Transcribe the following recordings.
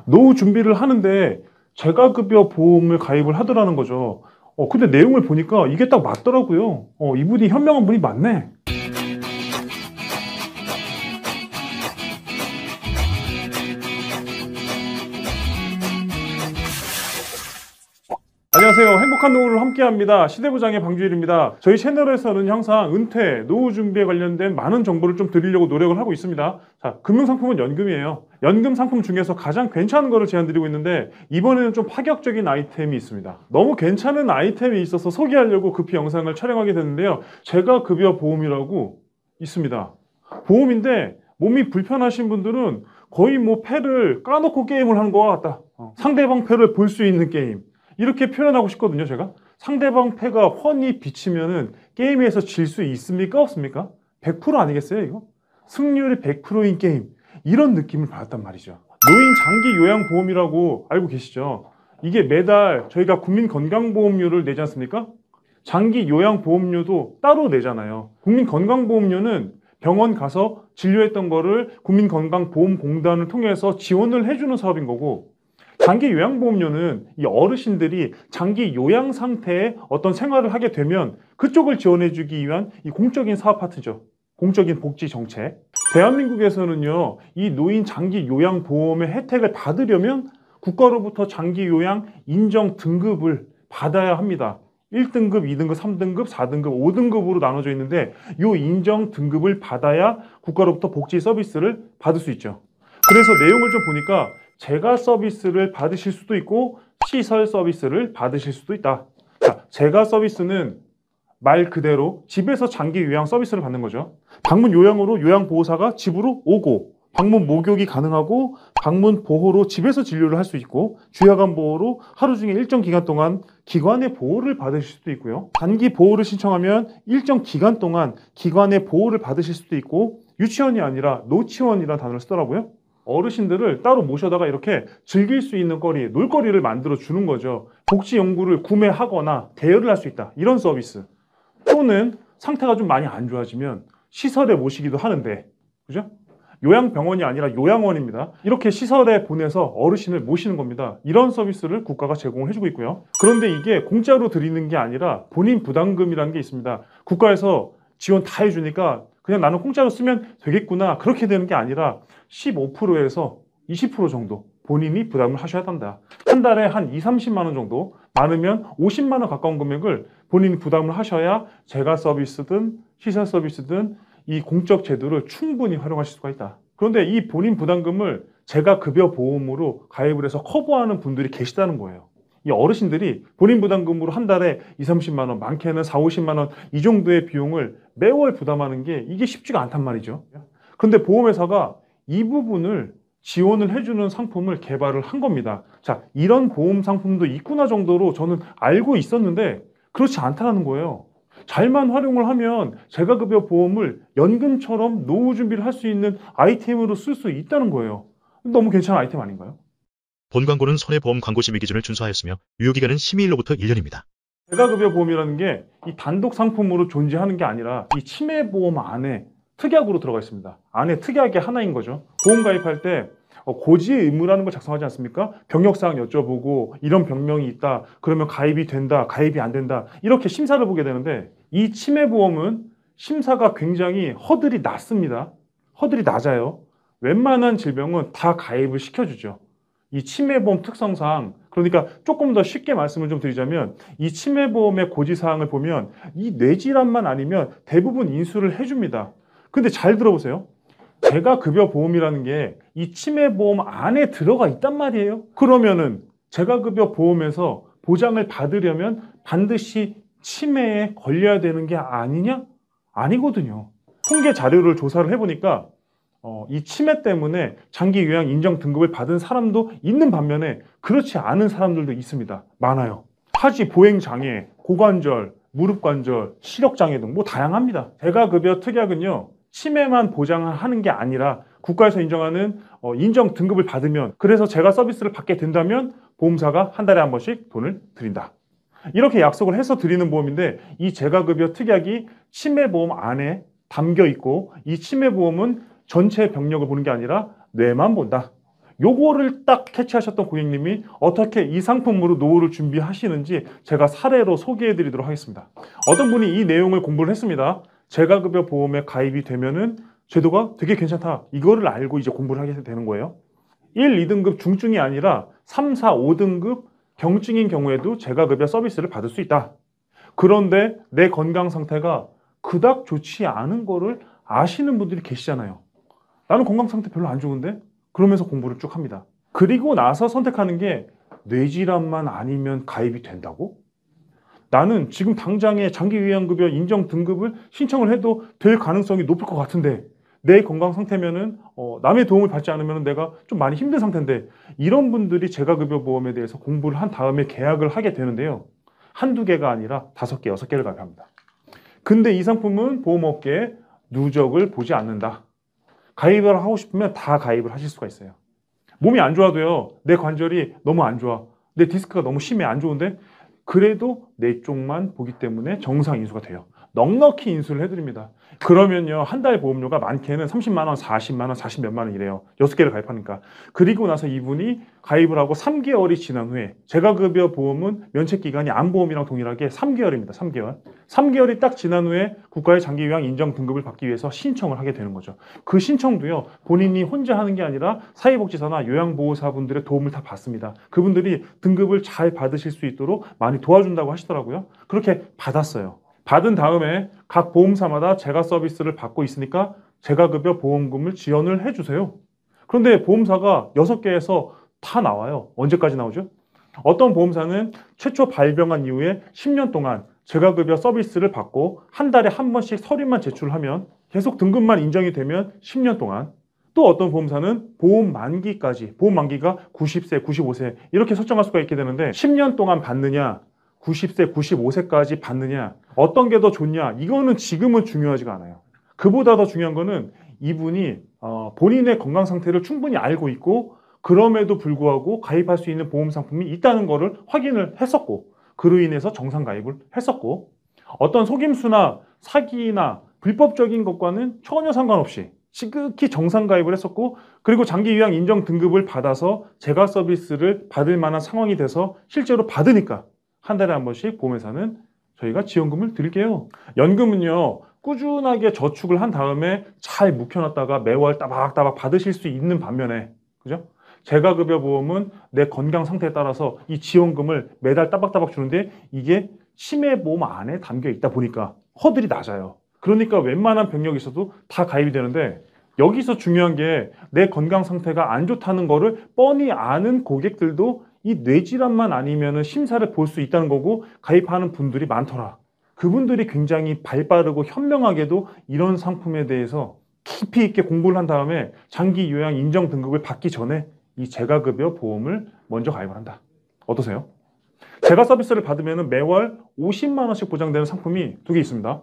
노후 준비를 하는데 재가급여 보험을 가입을 하더라는 거죠. 근데 내용을 보니까 이게 딱 맞더라고요. 이분이 현명한 분이 맞네. 안녕하세요. 행복한 노후를 함께합니다. 시대부장의 방주일입니다. 저희 채널에서는 항상 은퇴, 노후 준비에 관련된 많은 정보를 좀 드리려고 노력을 하고 있습니다. 자, 금융상품은 연금이에요. 연금 상품 중에서 가장 괜찮은 거를 제안드리고 있는데 이번에는 좀 파격적인 아이템이 있습니다. 너무 괜찮은 아이템이 있어서 소개하려고 급히 영상을 촬영하게 됐는데요. 재가급여 보험이라고 있습니다. 보험인데 몸이 불편하신 분들은 거의 뭐 패를 까놓고 게임을 하는 것 같다. 상대방 패를 볼 수 있는 게임. 이렇게 표현하고 싶거든요, 제가. 상대방 패가 훤히 비치면은 게임에서 질 수 있습니까? 없습니까? 100% 아니겠어요, 이거? 승률이 100%인 게임. 이런 느낌을 받았단 말이죠. 노인 장기 요양보험이라고 알고 계시죠? 이게 매달 저희가 국민건강보험료를 내지 않습니까? 장기 요양보험료도 따로 내잖아요. 국민건강보험료는 병원 가서 진료했던 거를 국민건강보험공단을 통해서 지원을 해주는 사업인 거고, 장기 요양보험료는 이 어르신들이 장기 요양 상태의 어떤 생활을 하게 되면 그쪽을 지원해주기 위한 이 공적인 사업 파트죠. 공적인 복지 정책. 대한민국에서는요, 이 노인 장기 요양보험의 혜택을 받으려면 국가로부터 장기 요양 인정 등급을 받아야 합니다. 1등급, 2등급, 3등급, 4등급, 5등급으로 나눠져 있는데 이 인정 등급을 받아야 국가로부터 복지 서비스를 받을 수 있죠. 그래서 내용을 좀 보니까 재가 서비스를 받으실 수도 있고 시설 서비스를 받으실 수도 있다. 자, 재가 서비스는 말 그대로 집에서 장기 요양 서비스를 받는 거죠. 방문 요양으로 요양보호사가 집으로 오고, 방문 목욕이 가능하고, 방문 보호로 집에서 진료를 할 수 있고, 주야간 보호로 하루 중에 일정 기간 동안 기관의 보호를 받으실 수도 있고요. 단기 보호를 신청하면 일정 기간 동안 기관의 보호를 받으실 수도 있고, 유치원이 아니라 노치원이라는 단어를 쓰더라고요. 어르신들을 따로 모셔다가 이렇게 즐길 수 있는 거리, 놀거리를 만들어 주는 거죠. 복지용구를 구매하거나 대여를 할 수 있다. 이런 서비스. 또는 상태가 좀 많이 안 좋아지면 시설에 모시기도 하는데, 그죠? 요양병원이 아니라 요양원입니다. 이렇게 시설에 보내서 어르신을 모시는 겁니다. 이런 서비스를 국가가 제공을 해주고 있고요. 그런데 이게 공짜로 드리는 게 아니라 본인 부담금이라는 게 있습니다. 국가에서 지원 다 해주니까 그냥 나는 공짜로 쓰면 되겠구나, 그렇게 되는 게 아니라 15%에서 20% 정도 본인이 부담을 하셔야 한다. 한 달에 한 2, 30만 원 정도, 많으면 50만 원 가까운 금액을 본인이 부담을 하셔야 재가 서비스든 시설 서비스든 이 공적 제도를 충분히 활용하실 수가 있다. 그런데 이 본인 부담금을 재가급여 보험으로 가입을 해서 커버하는 분들이 계시다는 거예요. 이 어르신들이 본인 부담금으로 한 달에 2, 30만 원, 많게는 4, 50만 원 이 정도의 비용을 매월 부담하는 게 이게 쉽지가 않단 말이죠. 그런데 보험회사가 이 부분을 지원을 해주는 상품을 개발을 한 겁니다. 자, 이런 보험 상품도 있구나 정도로 저는 알고 있었는데 그렇지 않다는 거예요. 잘만 활용을 하면 재가급여 보험을 연금처럼 노후 준비를 할 수 있는 아이템으로 쓸 수 있다는 거예요. 너무 괜찮은 아이템 아닌가요? 본 광고는 손해보험 광고 심의 기준을 준수하였으며 유효기간은 심의일로부터 1년입니다. 재가급여 보험이라는 게 이 단독 상품으로 존재하는 게 아니라 이 치매보험 안에 특약으로 들어가 있습니다. 안에 특약이 하나인 거죠. 보험 가입할 때 고지의 의무라는 걸 작성하지 않습니까? 병력사항 여쭤보고 이런 병명이 있다, 그러면 가입이 된다, 가입이 안 된다, 이렇게 심사를 보게 되는데 이 치매보험은 심사가 굉장히 허들이 낮습니다. 허들이 낮아요. 웬만한 질병은 다 가입을 시켜주죠. 이 치매보험 특성상, 그러니까 조금 더 쉽게 말씀을 좀 드리자면 이 치매보험의 고지사항을 보면 이 뇌질환만 아니면 대부분 인수를 해줍니다. 근데 잘 들어보세요. 재가급여 보험이라는 게 이 치매보험 안에 들어가 있단 말이에요. 그러면은 재가급여 보험에서 보장을 받으려면 반드시 치매에 걸려야 되는 게 아니냐? 아니거든요. 통계 자료를 조사를 해보니까 이 치매 때문에 장기 요양 인정 등급을 받은 사람도 있는 반면에 그렇지 않은 사람들도 있습니다. 많아요. 하지 보행장애, 고관절, 무릎관절, 시력장애 등 뭐 다양합니다. 재가급여 특약은요, 치매만 보장하는 게 아니라 국가에서 인정하는 인정 등급을 받으면, 그래서 재가 서비스를 받게 된다면 보험사가 한 달에 한 번씩 돈을 드린다. 이렇게 약속을 해서 드리는 보험인데 이 재가급여 특약이 치매보험 안에 담겨 있고 이 치매보험은 전체 병력을 보는 게 아니라 뇌만 본다. 요거를 딱 캐치하셨던 고객님이 어떻게 이 상품으로 노후를 준비하시는지 제가 사례로 소개해 드리도록 하겠습니다. 어떤 분이 이 내용을 공부를 했습니다. 재가급여 보험에 가입이 되면은 제도가 되게 괜찮다. 이거를 알고 이제 공부를 하게 되는 거예요. 1, 2등급 중증이 아니라 3, 4, 5등급 경증인 경우에도 재가급여 서비스를 받을 수 있다. 그런데 내 건강 상태가 그닥 좋지 않은 거를 아시는 분들이 계시잖아요. 나는 건강 상태 별로 안 좋은데? 그러면서 공부를 쭉 합니다. 그리고 나서 선택하는 게 뇌질환만 아니면 가입이 된다고? 나는 지금 당장에 장기요양급여 인정 등급을 신청을 해도 될 가능성이 높을 것 같은데 내 건강 상태면은 남의 도움을 받지 않으면 내가 좀 많이 힘든 상태인데 이런 분들이 재가급여 보험에 대해서 공부를 한 다음에 계약을 하게 되는데요. 한두 개가 아니라 5개, 6개를 가입합니다. 근데 이 상품은 보험업계에 누적을 보지 않는다. 가입을 하고 싶으면 다 가입을 하실 수가 있어요. 몸이 안 좋아도요. 내 관절이 너무 안 좋아. 내 디스크가 너무 심해 안 좋은데 그래도 내 쪽만 보기 때문에 정상 인수가 돼요. 넉넉히 인수를 해드립니다. 그러면요 한 달 보험료가 많게는 30만 원, 40만 원, 40 몇만 원이래요. 6개를 가입하니까. 그리고 나서 이분이 가입을 하고 3개월이 지난 후에 재가급여 보험은 면책기간이 암보험이랑 동일하게 3개월입니다. 3개월. 3개월이 딱 지난 후에 국가의 장기요양 인정 등급을 받기 위해서 신청을 하게 되는 거죠. 그 신청도요 본인이 혼자 하는 게 아니라 사회복지사나 요양보호사분들의 도움을 다 받습니다. 그분들이 등급을 잘 받으실 수 있도록 많이 도와준다고 하시더라고요. 그렇게 받았어요. 받은 다음에 각 보험사마다 재가 서비스를 받고 있으니까 재가급여 보험금을 지원을 해주세요. 그런데 보험사가 6개에서 다 나와요. 언제까지 나오죠? 어떤 보험사는 최초 발병한 이후에 10년 동안 재가급여 서비스를 받고 한 달에 한 번씩 서류만 제출하면 계속 등급만 인정이 되면 10년 동안, 또 어떤 보험사는 보험 만기까지, 보험 만기가 90세, 95세 이렇게 설정할 수가 있게 되는데 10년 동안 받느냐 90세, 95세까지 받느냐 어떤 게 더 좋냐 이거는 지금은 중요하지가 않아요. 그보다 더 중요한 거는 이분이 본인의 건강 상태를 충분히 알고 있고 그럼에도 불구하고 가입할 수 있는 보험 상품이 있다는 거를 확인을 했었고 그로 인해서 정상 가입을 했었고 어떤 속임수나 사기나 불법적인 것과는 전혀 상관없이 지극히 정상 가입을 했었고 그리고 장기요양 인정 등급을 받아서 재가 서비스를 받을 만한 상황이 돼서 실제로 받으니까 한 달에 한 번씩 보험회사는 저희가 지원금을 드릴게요. 연금은요 꾸준하게 저축을 한 다음에 잘 묵혀놨다가 매월 따박따박 받으실 수 있는 반면에 그죠? 재가급여 보험은 내 건강 상태에 따라서 이 지원금을 매달 따박따박 주는데 이게 치매보험 안에 담겨 있다 보니까 허들이 낮아요. 그러니까 웬만한 병력이 있어도 다 가입이 되는데 여기서 중요한 게 내 건강 상태가 안 좋다는 거를 뻔히 아는 고객들도 이 뇌질환만 아니면 심사를 볼 수 있다는 거고 가입하는 분들이 많더라. 그분들이 굉장히 발빠르고 현명하게도 이런 상품에 대해서 깊이 있게 공부를 한 다음에 장기 요양 인정 등급을 받기 전에 이 재가급여 보험을 먼저 가입을 한다. 어떠세요? 재가 서비스를 받으면 매월 50만 원씩 보장되는 상품이 2개 있습니다.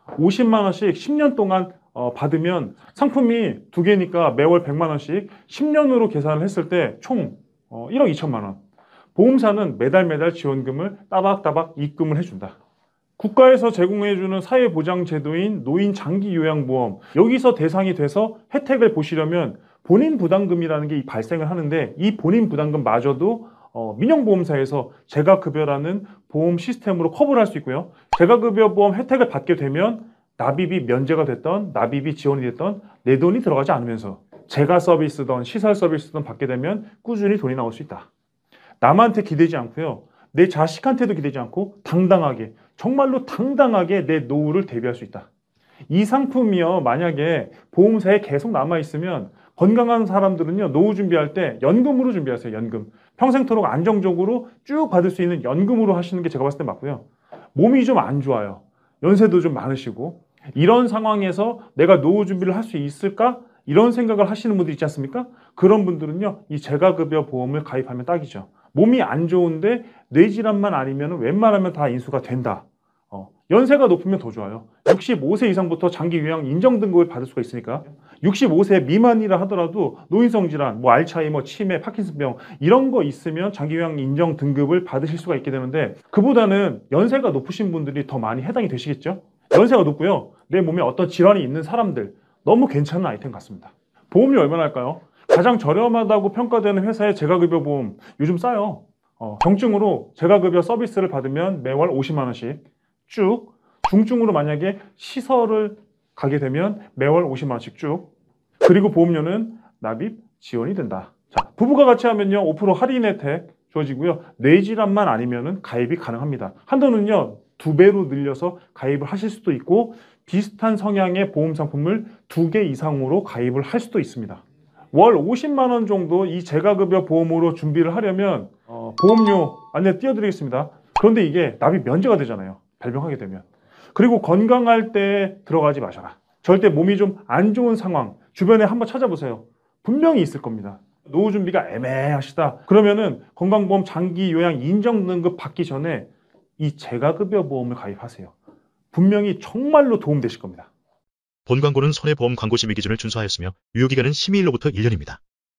50만 원씩 10년 동안 받으면 상품이 2개니까 매월 100만 원씩 10년으로 계산을 했을 때 총 1억 2천만 원. 보험사는 매달 지원금을 따박따박 입금을 해준다. 국가에서 제공해주는 사회보장제도인 노인장기요양보험 여기서 대상이 돼서 혜택을 보시려면 본인 부담금이라는 게 발생을 하는데 이 본인 부담금마저도 민영보험사에서 재가급여라는 보험 시스템으로 커버를 할 수 있고요. 재가급여 보험 혜택을 받게 되면 납입이 면제가 됐던 납입이 지원이 됐던 내 돈이 들어가지 않으면서 재가 서비스든 시설 서비스든 받게 되면 꾸준히 돈이 나올 수 있다. 남한테 기대지 않고요. 내 자식한테도 기대지 않고 당당하게 정말로 당당하게 내 노후를 대비할 수 있다. 이 상품이요 만약에 보험사에 계속 남아있으면 건강한 사람들은요 노후 준비할 때 연금으로 준비하세요. 연금. 평생토록 안정적으로 쭉 받을 수 있는 연금으로 하시는 게 제가 봤을 때 맞고요. 몸이 좀 안 좋아요. 연세도 좀 많으시고 이런 상황에서 내가 노후 준비를 할 수 있을까? 이런 생각을 하시는 분들 있지 않습니까? 그런 분들은요 이 재가급여 보험을 가입하면 딱이죠. 몸이 안 좋은데 뇌질환만 아니면 웬만하면 다 인수가 된다. 연세가 높으면 더 좋아요. 65세 이상부터 장기요양 인정 등급을 받을 수가 있으니까 65세 미만이라 하더라도 노인성 질환, 뭐 알츠하이머, 치매, 파킨슨병 이런 거 있으면 장기요양 인정 등급을 받으실 수가 있게 되는데 그보다는 연세가 높으신 분들이 더 많이 해당이 되시겠죠? 연세가 높고요. 내 몸에 어떤 질환이 있는 사람들 너무 괜찮은 아이템 같습니다. 보험료 얼마나 할까요? 가장 저렴하다고 평가되는 회사의 재가급여 보험 요즘 싸요. 경증으로 재가급여 서비스를 받으면 매월 50만 원씩 쭉, 중증으로 만약에 시설을 가게 되면 매월 50만 원씩 쭉, 그리고 보험료는 납입 지원이 된다. 자, 부부가 같이 하면요 5% 할인 혜택 주어지고요. 뇌질환만 아니면은 가입이 가능합니다. 한도는요 2배로 늘려서 가입을 하실 수도 있고, 비슷한 성향의 보험 상품을 2개 이상으로 가입을 할 수도 있습니다. 월 50만 원 정도 이 재가급여 보험으로 준비를 하려면 보험료 안내 띄워드리겠습니다. 그런데 이게 납입 면제가 되잖아요. 발병하게 되면. 그리고 건강할 때 들어가지 마셔라. 절대 몸이 좀 안 좋은 상황 주변에 한번 찾아보세요. 분명히 있을 겁니다. 노후 준비가 애매하시다. 그러면은 건강보험 장기 요양 인정 등급 받기 전에 이 재가급여 보험을 가입하세요. 분명히 정말로 도움되실 겁니다. 본 광고는 손해보험 광고 심의 기준을 준수하였으며 유효기간은 심의일로부터 1년입니다.